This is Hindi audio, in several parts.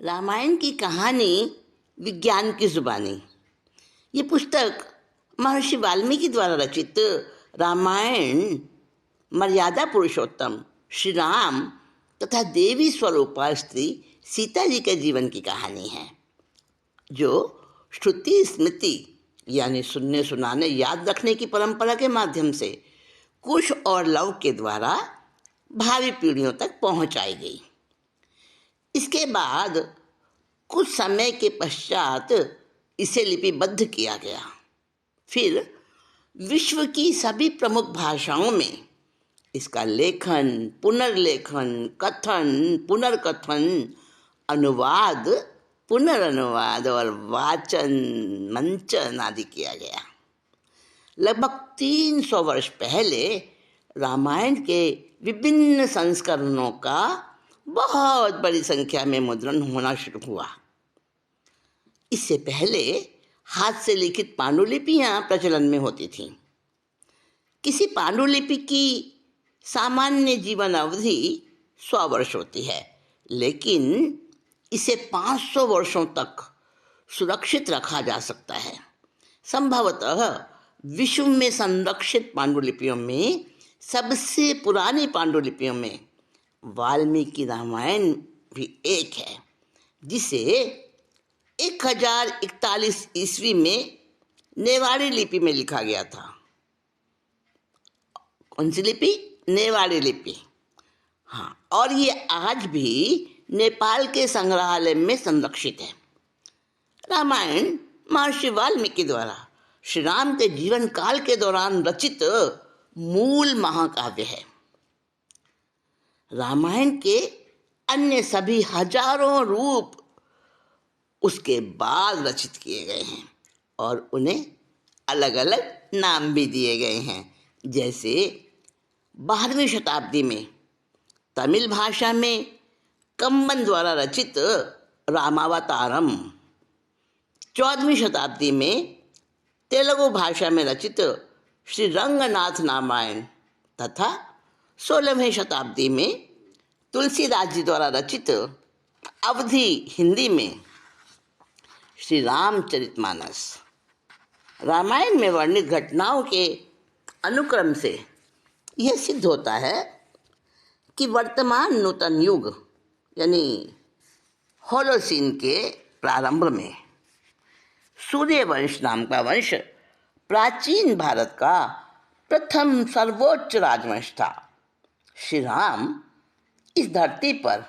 रामायण की कहानी विज्ञान की जुबानी। ये पुस्तक महर्षि वाल्मीकि द्वारा रचित रामायण मर्यादा पुरुषोत्तम श्री राम तथा देवी स्वरूपा स्त्री सीता जी के जीवन की कहानी है, जो श्रुति स्मृति यानी सुनने सुनाने याद रखने की परंपरा के माध्यम से कुश और लव के द्वारा भावी पीढ़ियों तक पहुंचाई गई। इसके बाद कुछ समय के पश्चात इसे लिपिबद्ध किया गया। फिर विश्व की सभी प्रमुख भाषाओं में इसका लेखन, पुनर्लेखन, कथन, पुनर्कथन, अनुवाद, पुनर्अनुवाद और वाचन, मंचन आदि किया गया। लगभग 300 वर्ष पहले रामायण के विभिन्न संस्करणों का बहुत बड़ी संख्या में मुद्रण होना शुरू हुआ। इससे पहले हाथ से लिखित पांडुलिपियां प्रचलन में होती थीं। किसी पांडुलिपि की सामान्य जीवन अवधि 100 वर्ष होती है, लेकिन इसे 500 वर्षों तक सुरक्षित रखा जा सकता है। संभवतः विश्व में संरक्षित पांडुलिपियों में सबसे पुरानी पांडुलिपियों में वाल्मीकि रामायण भी एक है, जिसे 1041 ईस्वी में नेवाड़ी लिपि में लिखा गया था। कौन सी लिपि? नेवाड़ी लिपि। हाँ, और ये आज भी नेपाल के संग्रहालय में संरक्षित है। रामायण महर्षि वाल्मीकि द्वारा श्री राम के जीवन काल के दौरान रचित मूल महाकाव्य है। रामायण के अन्य सभी हजारों रूप उसके बाद रचित किए गए हैं और उन्हें अलग अलग नाम भी दिए गए हैं। जैसे 12वीं शताब्दी में तमिल भाषा में कम्बन द्वारा रचित रामावतारम, 14वीं शताब्दी में तेलुगु भाषा में रचित श्री रंगनाथ रामायण तथा 16वीं शताब्दी में तुलसीदास जी द्वारा रचित अवधी हिंदी में श्री रामचरितमानस। रामायण में वर्णित घटनाओं के अनुक्रम से यह सिद्ध होता है कि वर्तमान नूतन युग यानी होलोसीन के प्रारंभ में सूर्यवंश नाम का वंश प्राचीन भारत का प्रथम सर्वोच्च राजवंश था। श्री राम इस धरती पर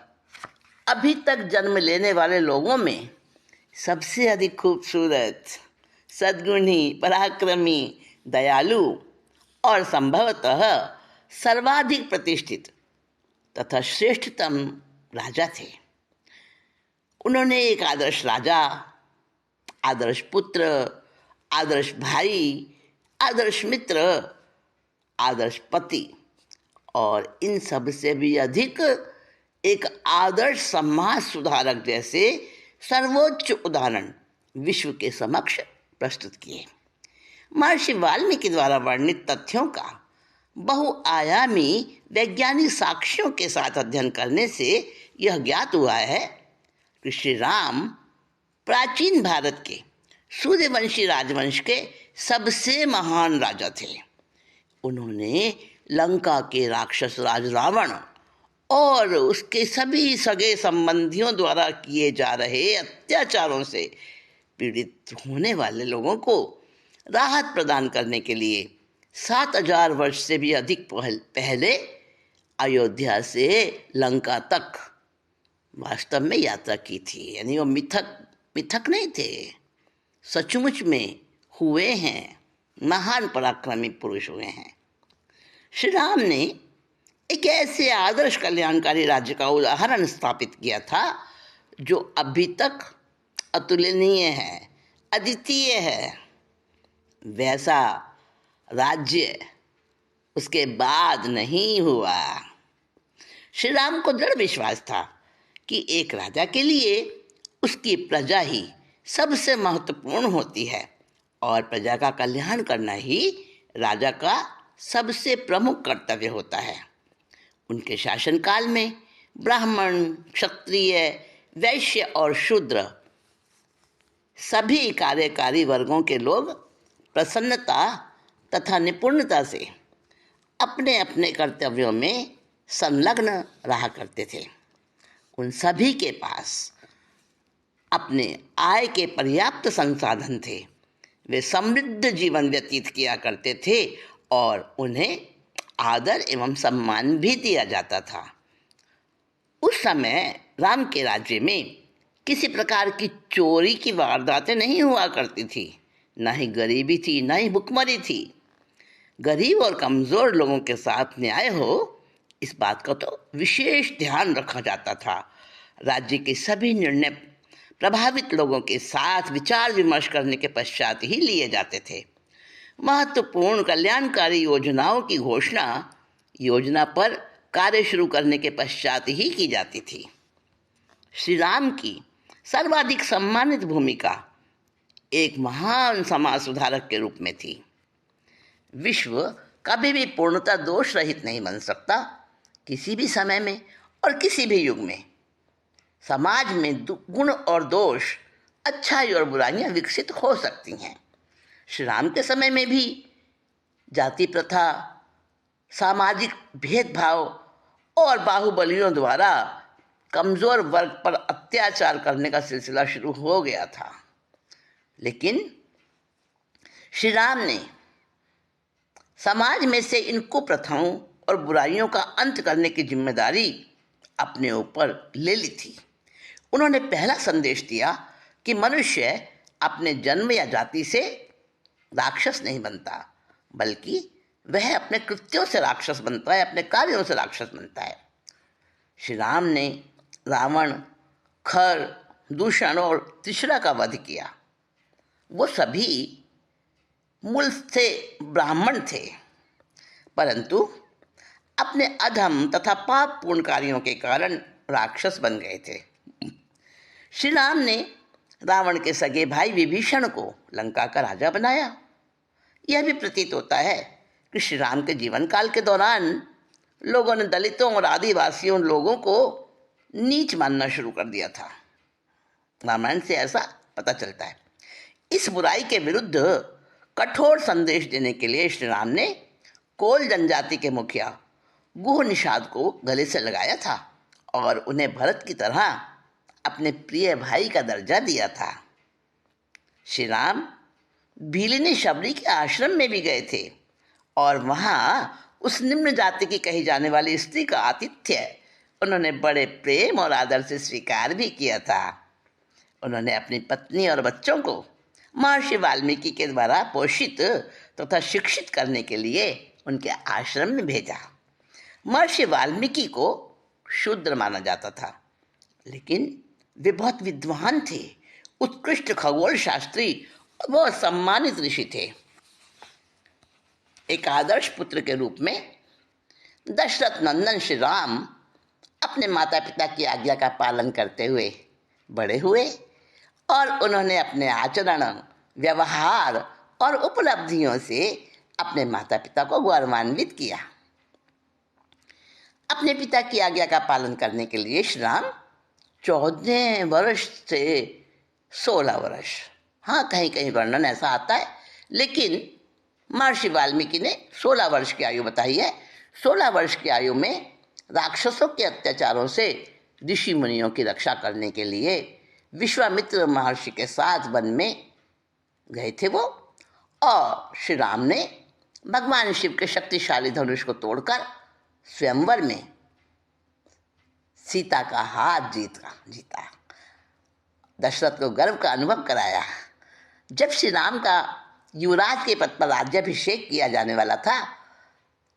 अभी तक जन्म लेने वाले लोगों में सबसे अधिक खूबसूरत, सद्गुणी, पराक्रमी, दयालु और संभवतः सर्वाधिक प्रतिष्ठित तथा श्रेष्ठतम राजा थे। उन्होंने एक आदर्श राजा, आदर्श पुत्र, आदर्श भाई, आदर्श मित्र, आदर्श पति और इन सब से भी अधिक एक आदर्श समाज सुधारक जैसे सर्वोच्च उदाहरण विश्व के समक्ष प्रस्तुत किए। महर्षि वाल्मीकि द्वारा वर्णित तथ्यों का बहुआयामी वैज्ञानिक साक्ष्यों के साथ अध्ययन करने से यह ज्ञात हुआ है कि श्री राम प्राचीन भारत के सूर्यवंशी राजवंश के सबसे महान राजा थे। उन्होंने लंका के राक्षस राज रावण और उसके सभी सगे संबंधियों द्वारा किए जा रहे अत्याचारों से पीड़ित होने वाले लोगों को राहत प्रदान करने के लिए 7000 वर्ष से भी अधिक पहले अयोध्या से लंका तक वास्तव में यात्रा की थी। यानी वो मिथक नहीं थे, सचमुच में हुए हैं, महान पराक्रमी पुरुष हुए हैं। श्री राम ने एक ऐसे आदर्श कल्याणकारी राज्य का उदाहरण स्थापित किया था जो अभी तक अतुलनीय है, अद्वितीय है। वैसा राज्य उसके बाद नहीं हुआ। श्री राम को दृढ़ विश्वास था कि एक राजा के लिए उसकी प्रजा ही सबसे महत्वपूर्ण होती है और प्रजा का कल्याण करना ही राजा का सबसे प्रमुख कर्तव्य होता है। उनके शासनकाल में ब्राह्मण, क्षत्रिय, वैश्य और शूद्र सभी कार्यकारी वर्गों के लोग प्रसन्नता तथा निपुणता से अपने अपने कर्तव्यों में संलग्न रहा करते थे। उन सभी के पास अपने आय के पर्याप्त संसाधन थे। वे समृद्ध जीवन व्यतीत किया करते थे और उन्हें आदर एवं सम्मान भी दिया जाता था। उस समय राम के राज्य में किसी प्रकार की चोरी की वारदातें नहीं हुआ करती थी, न ही गरीबी थी, न ही भुखमरी थी। गरीब और कमज़ोर लोगों के साथ न्याय हो, इस बात का तो विशेष ध्यान रखा जाता था। राज्य के सभी निर्णय प्रभावित लोगों के साथ विचार विमर्श करने के पश्चात ही लिए जाते थे। महत्वपूर्ण कल्याणकारी योजनाओं की घोषणा योजना पर कार्य शुरू करने के पश्चात ही की जाती थी। श्री राम की सर्वाधिक सम्मानित भूमिका एक महान समाज सुधारक के रूप में थी। विश्व कभी भी पूर्णतः दोष रहित नहीं बन सकता। किसी भी समय में और किसी भी युग में समाज में गुण और दोष, अच्छाई और बुराइयां विकसित हो सकती हैं। श्री राम के समय में भी जाति प्रथा, सामाजिक भेदभाव और बाहुबलियों द्वारा कमज़ोर वर्ग पर अत्याचार करने का सिलसिला शुरू हो गया था। लेकिन श्री राम ने समाज में से इन कुप्रथाओं और बुराइयों का अंत करने की जिम्मेदारी अपने ऊपर ले ली थी। उन्होंने पहला संदेश दिया कि मनुष्य अपने जन्म या जाति से राक्षस नहीं बनता, बल्कि वह अपने कृत्यों से राक्षस बनता है, अपने कार्यों से राक्षस बनता है। श्री राम ने रावण, खर, दूषण और त्रिशरा का वध किया। वो सभी मूल से ब्राह्मण थे, परंतु अपने अधम तथा पापपूर्ण कार्यों के कारण राक्षस बन गए थे। श्री राम ने रावण के सगे भाई विभीषण को लंका का राजा बनाया। यह भी प्रतीत होता है कि श्री राम के जीवन काल के दौरान लोगों ने दलितों और आदिवासियों लोगों को नीच मानना शुरू कर दिया था। रामायण से ऐसा पता चलता है। इस बुराई के विरुद्ध कठोर संदेश देने के लिए श्री राम ने कोल जनजाति के मुखिया गुह निषाद को गले से लगाया था और उन्हें भरत की तरह अपने प्रिय भाई का दर्जा दिया था। श्री राम भीलिनी शबरी के आश्रम में भी गए थे और वहाँ उस निम्न जाति की कही जाने वाली स्त्री का आतिथ्य उन्होंने बड़े प्रेम और आदर से स्वीकार भी किया था। उन्होंने अपनी पत्नी और बच्चों को महर्षि वाल्मीकि के द्वारा पोषित तथा शिक्षित करने के लिए उनके आश्रम में भेजा। महर्षि वाल्मीकि को शूद्र माना जाता था, लेकिन वे बहुत विद्वान थे, उत्कृष्ट खगोल शास्त्री और बहुत सम्मानित ऋषि थे। एक आदर्श पुत्र के रूप में दशरथ नंदन श्री राम अपने माता पिता की आज्ञा का पालन करते हुए बड़े हुए और उन्होंने अपने आचरण, व्यवहार और उपलब्धियों से अपने माता पिता को गौरवान्वित किया। अपने पिता की आज्ञा का पालन करने के लिए श्री राम 14 वर्ष से 16 वर्ष, हाँ कहीं कहीं वर्णन ऐसा आता है, लेकिन महर्षि वाल्मीकि ने 16 वर्ष की आयु बताई है। 16 वर्ष की आयु में राक्षसों के अत्याचारों से ऋषि मुनियों की रक्षा करने के लिए विश्वामित्र महर्षि के साथ वन में गए थे वो, और श्री राम ने भगवान शिव के शक्तिशाली धनुष को तोड़कर स्वयंवर में सीता का हाथ जीता, दशरथ को गर्व का अनुभव कराया। जब श्री राम का युवराज के पद पर राज्याभिषेक किया जाने वाला था,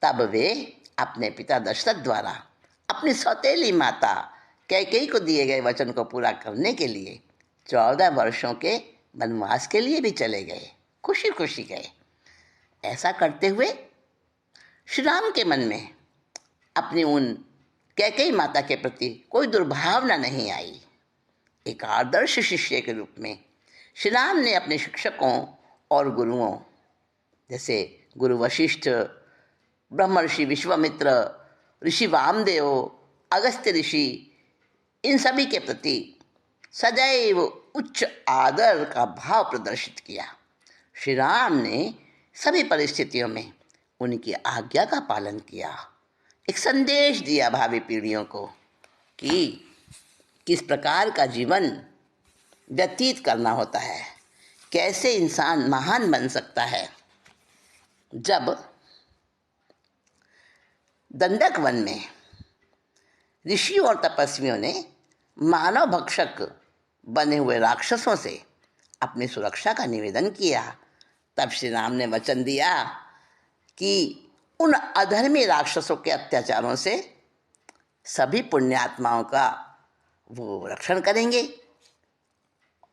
तब वे अपने पिता दशरथ द्वारा अपनी सौतेली माता कैकेयी को दिए गए वचन को पूरा करने के लिए 14 वर्षों के वनवास के लिए भी चले गए, खुशी खुशी गए। ऐसा करते हुए श्री राम के मन में अपनी उन कैकेयी माता के प्रति कोई दुर्भावना नहीं आई। एक आदर्श शिष्य के रूप में श्री राम ने अपने शिक्षकों और गुरुओं जैसे गुरु वशिष्ठ, ब्रह्मर्षि विश्वामित्र, ऋषि वामदेव, अगस्त्य ऋषि, इन सभी के प्रति सदैव उच्च आदर का भाव प्रदर्शित किया। श्री राम ने सभी परिस्थितियों में उनकी आज्ञा का पालन किया। एक संदेश दिया भावी पीढ़ियों को कि किस प्रकार का जीवन व्यतीत करना होता है, कैसे इंसान महान बन सकता है। जब दंडक वन में ऋषियों और तपस्वियों ने मानव भक्षक बने हुए राक्षसों से अपनी सुरक्षा का निवेदन किया, तब श्री राम ने वचन दिया कि उन अधर्मी राक्षसों के अत्याचारों से सभी पुण्यात्माओं का वो रक्षण करेंगे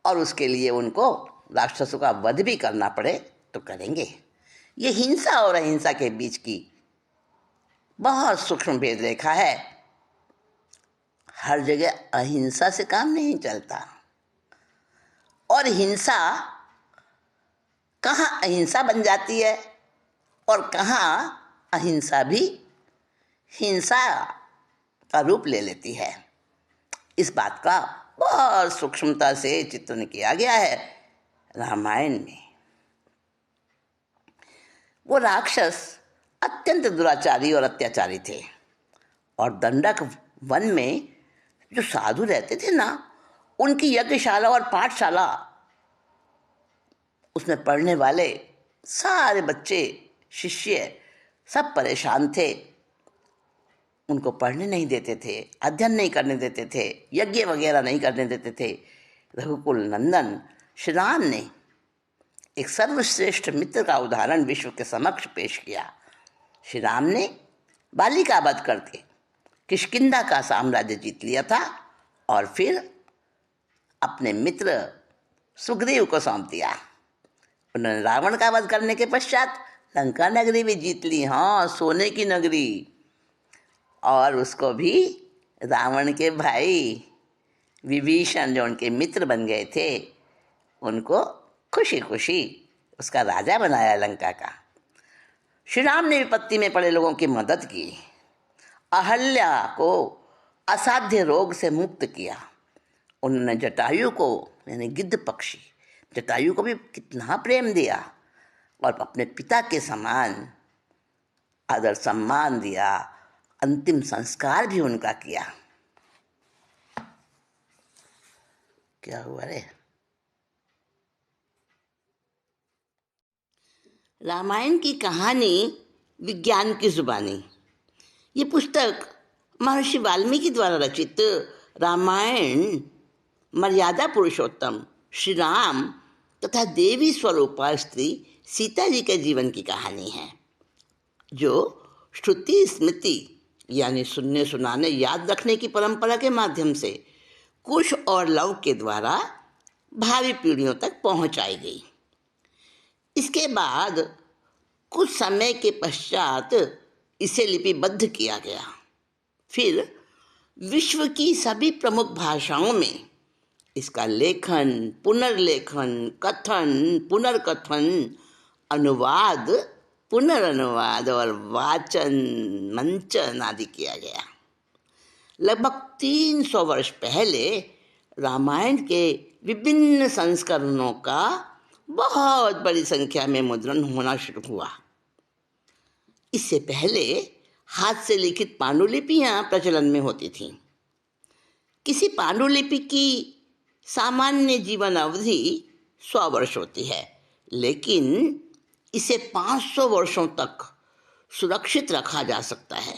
और उसके लिए उनको राक्षसों का वध भी करना पड़े तो करेंगे। ये हिंसा और अहिंसा के बीच की बहुत सूक्ष्म भेद रेखा है। हर जगह अहिंसा से काम नहीं चलता, और हिंसा कहाँ अहिंसा बन जाती है और कहाँ अहिंसा भी हिंसा का रूप ले लेती है। इस बात का बहुत सूक्ष्मता से चित्रण किया गया है रामायण में। वो राक्षस अत्यंत दुराचारी और अत्याचारी थे, और दंडक वन में जो साधु रहते थे ना, उनकी यज्ञशाला और पाठशाला, उसमें पढ़ने वाले सारे बच्चे शिष्य सब परेशान थे। उनको पढ़ने नहीं देते थे, अध्ययन नहीं करने देते थे, यज्ञ वगैरह नहीं करने देते थे। रघुकुल नंदन श्री राम ने एक सर्वश्रेष्ठ मित्र का उदाहरण विश्व के समक्ष पेश किया। श्री राम ने बाली का वध करके किष्किंधा का साम्राज्य जीत लिया था और फिर अपने मित्र सुग्रीव को सौंप दिया। उन्होंने रावण का वध करने के पश्चात लंका नगरी भी जीत ली, हाँ, सोने की नगरी। और उसको भी रावण के भाई विभीषण, जो उनके मित्र बन गए थे, उनको खुशी खुशी उसका राजा बनाया लंका का। श्री राम ने विपत्ति में पड़े लोगों की मदद की, अहल्या को असाध्य रोग से मुक्त किया। उन्होंने जटायु को, यानी गिद्ध पक्षी जटायु को भी कितना प्रेम दिया और अपने पिता के समान आदर सम्मान दिया। अंतिम संस्कार भी उनका किया। क्या हुआ रे? रामायण की कहानी विज्ञान की जुबानी। ये पुस्तक महर्षि वाल्मीकि द्वारा रचित रामायण मर्यादा पुरुषोत्तम श्री राम तथा देवी स्वरूपा स्त्री सीता जी के जीवन की कहानी है, जो श्रुति स्मृति यानी सुनने सुनाने याद रखने की परंपरा के माध्यम से कुश और लव के द्वारा भावी पीढ़ियों तक पहुंचाई गई। इसके बाद कुछ समय के पश्चात इसे लिपिबद्ध किया गया। फिर विश्व की सभी प्रमुख भाषाओं में इसका लेखन, पुनर्लेखन, कथन, पुनर्कथन, अनुवाद, पुनर्अनुवाद और वाचन, मंचन आदि किया गया। लगभग 300 वर्ष पहले रामायण के विभिन्न संस्करणों का बहुत बड़ी संख्या में मुद्रण होना शुरू हुआ। इससे पहले हाथ से लिखित पांडुलिपियां प्रचलन में होती थीं। किसी पांडुलिपि की सामान्य जीवन अवधि 100 वर्ष होती है, लेकिन इसे 500 वर्षों तक सुरक्षित रखा जा सकता है।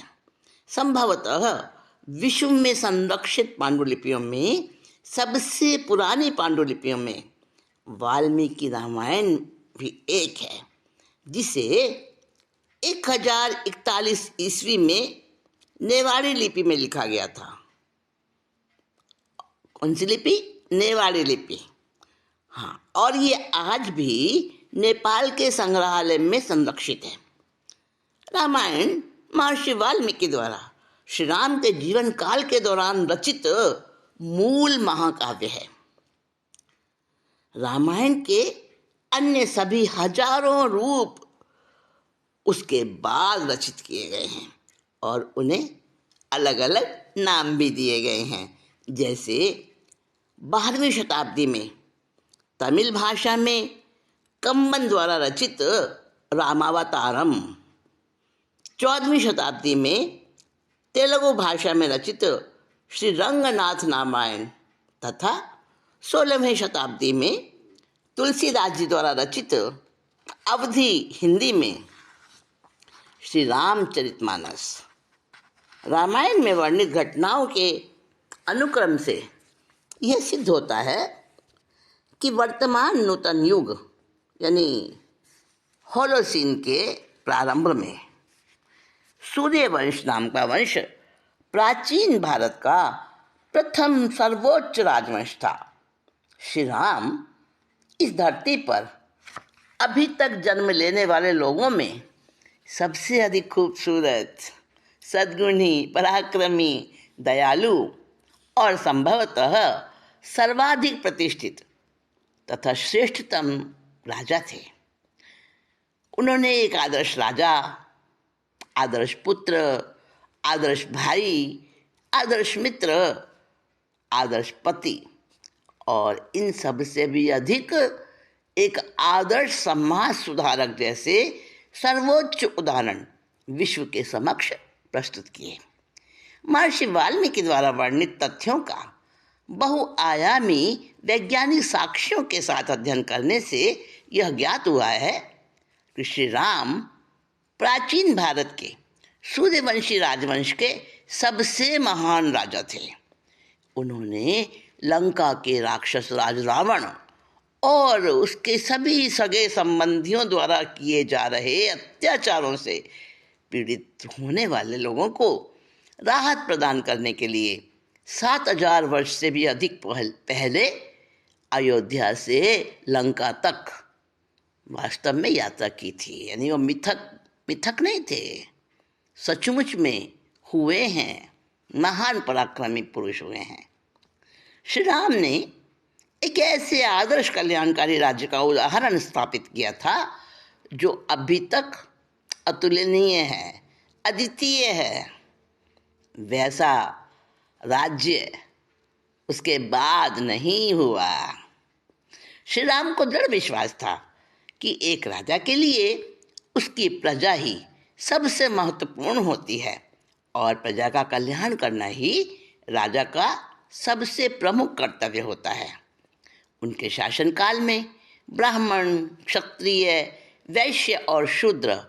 संभवतः विश्व में संरक्षित पांडुलिपियों में सबसे पुरानी पांडुलिपियों में वाल्मीकि रामायण भी एक है, जिसे 1041 ईस्वी में नेवाड़ी लिपि में लिखा गया था। कौन सी लिपि? नेवाड़ी लिपि। हाँ, और ये आज भी नेपाल के संग्रहालय में संरक्षित है। रामायण महर्षि वाल्मीकि द्वारा श्री राम के जीवन काल के दौरान रचित मूल महाकाव्य है। रामायण के अन्य सभी हजारों रूप उसके बाद रचित किए गए हैं और उन्हें अलग अलग नाम भी दिए गए हैं, जैसे 12वीं शताब्दी में तमिल भाषा में कम्बन द्वारा रचित रामावतारम, 14वीं शताब्दी में तेलुगु भाषा में रचित श्री रंगनाथ रामायण तथा 16वीं शताब्दी में तुलसीदास जी द्वारा रचित अवधी हिंदी में श्री रामचरितमानस। रामायण में वर्णित घटनाओं के अनुक्रम से यह सिद्ध होता है कि वर्तमान नूतन युग यानी होलोसीन के प्रारंभ में सूर्यवंश नाम का वंश प्राचीन भारत का प्रथम सर्वोच्च राजवंश था। श्री राम इस धरती पर अभी तक जन्म लेने वाले लोगों में सबसे अधिक खूबसूरत, सद्गुणी, पराक्रमी, दयालु और संभवतः सर्वाधिक प्रतिष्ठित तथा श्रेष्ठतम राजा थे। उन्होंने एक आदर्श राजा, आदर्श पुत्र, आदर्श भाई, आदर्श मित्र, आदर्श पति और इन सब से भी अधिक एक आदर्श समाज सुधारक जैसे सर्वोच्च उदाहरण विश्व के समक्ष प्रस्तुत किए। महर्षि वाल्मीकि द्वारा वर्णित तथ्यों का बहुआयामी वैज्ञानिक साक्ष्यों के साथ अध्ययन करने से यह ज्ञात हुआ है कि श्री राम प्राचीन भारत के सूर्यवंशी राजवंश के सबसे महान राजा थे। उन्होंने लंका के राक्षस राज रावण और उसके सभी सगे संबंधियों द्वारा किए जा रहे अत्याचारों से पीड़ित होने वाले लोगों को राहत प्रदान करने के लिए 7000 वर्ष से भी अधिक पहले अयोध्या से लंका तक वास्तव में यात्रा की थी। यानी वो मिथक नहीं थे, सचमुच में हुए हैं, महान पराक्रमी पुरुष हुए हैं। श्री राम ने एक ऐसे आदर्श कल्याणकारी राज्य का उदाहरण स्थापित किया था जो अभी तक अतुलनीय है, अद्वितीय है। वैसा राज्य उसके बाद नहीं हुआ। श्री राम को दृढ़ विश्वास था कि एक राजा के लिए उसकी प्रजा ही सबसे महत्वपूर्ण होती है और प्रजा का कल्याण करना ही राजा का सबसे प्रमुख कर्तव्य होता है। उनके शासनकाल में ब्राह्मण, क्षत्रिय, वैश्य और शूद्र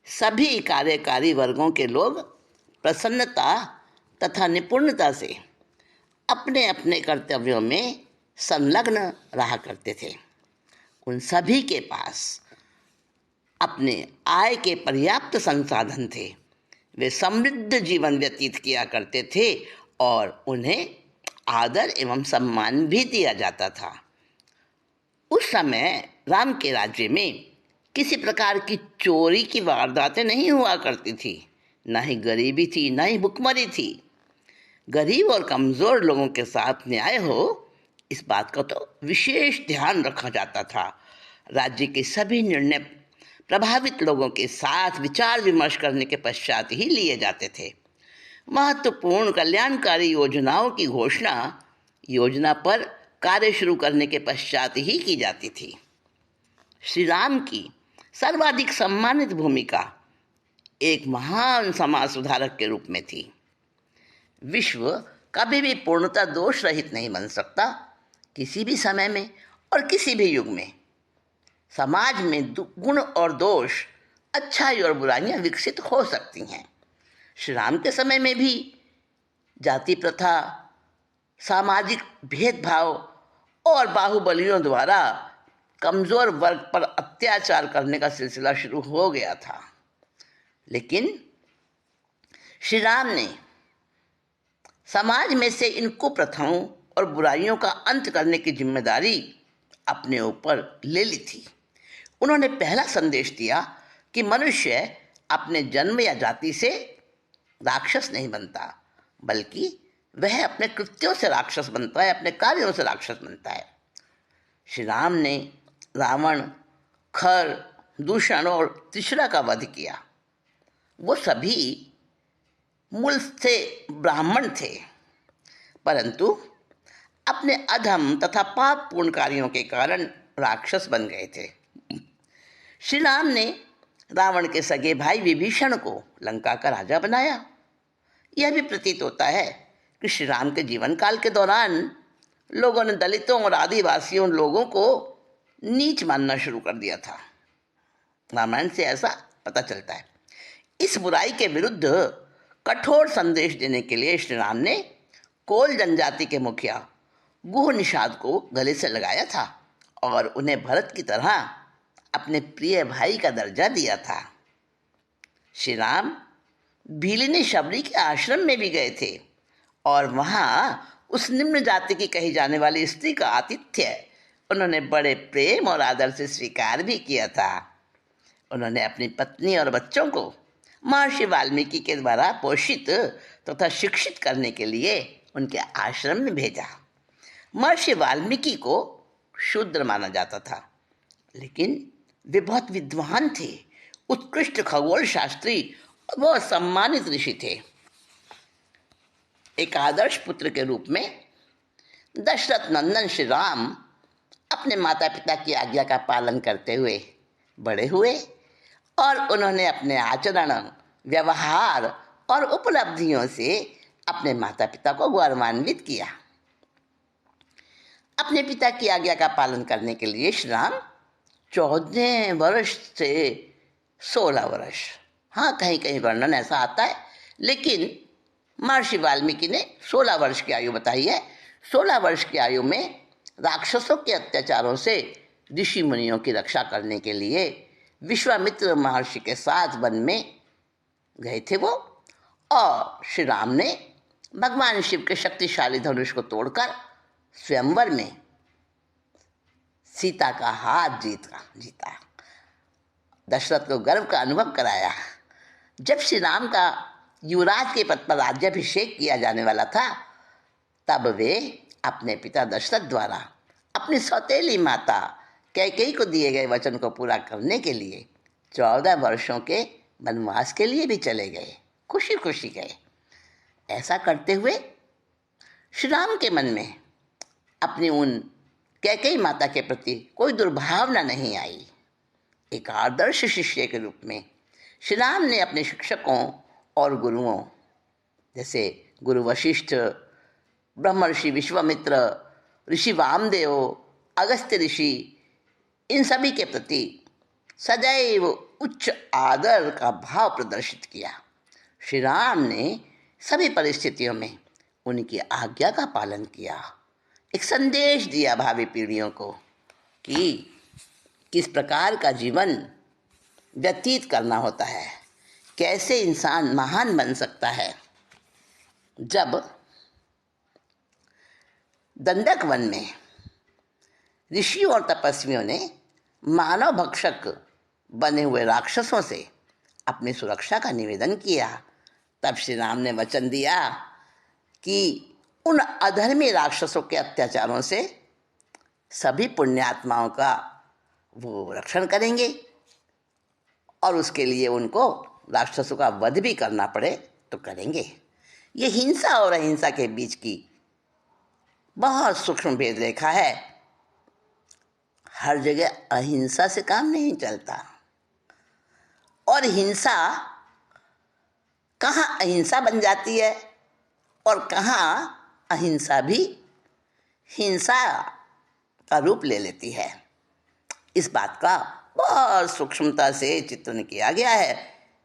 सभी कार्यकारी वर्गों के लोग प्रसन्नता तथा निपुणता से अपने अपने कर्तव्यों में संलग्न रहा करते थे। उन सभी के पास अपने आय के पर्याप्त संसाधन थे। वे समृद्ध जीवन व्यतीत किया करते थे और उन्हें आदर एवं सम्मान भी दिया जाता था। उस समय राम के राज्य में किसी प्रकार की चोरी की वारदातें नहीं हुआ करती थी, न ही गरीबी थी, न ही भुखमरी थी। गरीब और कमज़ोर लोगों के साथ न्याय हो, इस बात का तो विशेष ध्यान रखा जाता था। राज्य के सभी निर्णय प्रभावित लोगों के साथ विचार विमर्श करने के पश्चात ही लिए जाते थे। महत्वपूर्ण कल्याणकारी योजनाओं की घोषणा योजना पर कार्य शुरू करने के पश्चात ही की जाती थी। श्री राम की सर्वाधिक सम्मानित भूमिका एक महान समाज सुधारक के रूप में थी। विश्व कभी भी पूर्णतः दोष रहित नहीं बन सकता। किसी भी समय में और किसी भी युग में समाज में गुण और दोष, अच्छाई और बुराइयां विकसित हो सकती हैं। श्री राम के समय में भी जाति प्रथा, सामाजिक भेदभाव और बाहुबलियों द्वारा कमज़ोर वर्ग पर अत्याचार करने का सिलसिला शुरू हो गया था। लेकिन श्री राम ने समाज में से इन कुप्रथाओं और बुराइयों का अंत करने की जिम्मेदारी अपने ऊपर ले ली थी। उन्होंने पहला संदेश दिया कि मनुष्य अपने जन्म या जाति से राक्षस नहीं बनता, बल्कि वह अपने कृत्यों से राक्षस बनता है, अपने कार्यों से राक्षस बनता है। श्री राम ने रावण, खर, दूषण और त्रिशरा का वध किया। वो सभी मूल से ब्राह्मण थे, परंतु अपने अधम तथा पापपूर्ण कार्यों के कारण राक्षस बन गए थे। श्री राम ने रावण के सगे भाई विभीषण को लंका का राजा बनाया। यह भी प्रतीत होता है कि श्री राम के जीवन काल के दौरान लोगों ने दलितों और आदिवासियों लोगों को नीच मानना शुरू कर दिया था। रामायण से ऐसा पता चलता है। इस बुराई के विरुद्ध कठोर संदेश देने के लिए श्री राम ने कोल जनजाति के मुखिया गुह निषाद को गले से लगाया था और उन्हें भरत की तरह अपने प्रिय भाई का दर्जा दिया था। श्री राम भीलिनी शबरी के आश्रम में भी गए थे और वहाँ उस निम्न जाति की कही जाने वाली स्त्री का आतिथ्य उन्होंने बड़े प्रेम और आदर से स्वीकार भी किया था। उन्होंने अपनी पत्नी और बच्चों को महर्षि वाल्मीकि के द्वारा पोषित तथा शिक्षित करने के लिए उनके आश्रम में भेजा। महर्षि वाल्मीकि को शूद्र माना जाता था, लेकिन वे बहुत विद्वान थे, उत्कृष्ट खगोल शास्त्री और बहुत सम्मानित ऋषि थे। एक आदर्श पुत्र के रूप में दशरथ नंदन श्री राम अपने माता पिता की आज्ञा का पालन करते हुए बड़े हुए और उन्होंने अपने आचरण, व्यवहार और उपलब्धियों से अपने माता पिता को गौरवान्वित किया। अपने पिता की आज्ञा का पालन करने के लिए श्री राम 14 वर्ष से 16 वर्ष, हाँ कहीं कहीं वर्णन ऐसा आता है, लेकिन महर्षि वाल्मीकि ने 16 वर्ष की आयु बताई है। 16 वर्ष की आयु में राक्षसों के अत्याचारों से ऋषि मुनियों की रक्षा करने के लिए विश्वामित्र महर्षि के साथ वन में गए थे वो, और श्री राम ने भगवान शिव के शक्तिशाली धनुष को तोड़कर स्वयंवर में सीता का हाथ जीता। दशरथ को गर्व का अनुभव कराया। जब श्री राम का युवराज के पद पर राज्याभिषेक किया जाने वाला था, तब वे अपने पिता दशरथ द्वारा अपनी सौतेली माता कैकेयी को दिए गए वचन को पूरा करने के लिए 14 वर्षों के वनवास के लिए भी चले गए, खुशी खुशी गए। ऐसा करते हुए श्री राम के मन में अपनी उन कैकेयी माता के प्रति कोई दुर्भावना नहीं आई। एक आदर्श शिष्य के रूप में श्री राम ने अपने शिक्षकों और गुरुओं जैसे गुरु वशिष्ठ, ब्रह्मर्षि विश्वामित्र, ऋषि वामदेव, अगस्त्य ऋषि, इन सभी के प्रति सदैव उच्च आदर का भाव प्रदर्शित किया। श्री राम ने सभी परिस्थितियों में उनकी आज्ञा का पालन किया। एक संदेश दिया भावी पीढ़ियों को कि किस प्रकार का जीवन व्यतीत करना होता है, कैसे इंसान महान बन सकता है। जब दंडक वन में ऋषियों और तपस्वियों ने मानव भक्षक बने हुए राक्षसों से अपनी सुरक्षा का निवेदन किया, तब श्री राम ने वचन दिया कि उन अधर्मी राक्षसों के अत्याचारों से सभी पुण्यात्माओं का वो रक्षण करेंगे और उसके लिए उनको राक्षसों का वध भी करना पड़े तो करेंगे। ये हिंसा और अहिंसा के बीच की बहुत सूक्ष्म भेद रेखा है। हर जगह अहिंसा से काम नहीं चलता, और हिंसा कहाँ अहिंसा बन जाती है और कहाँ अहिंसा भी हिंसा का रूप ले लेती है। इस बात का बहुत सूक्ष्मता से चित्रण किया गया है।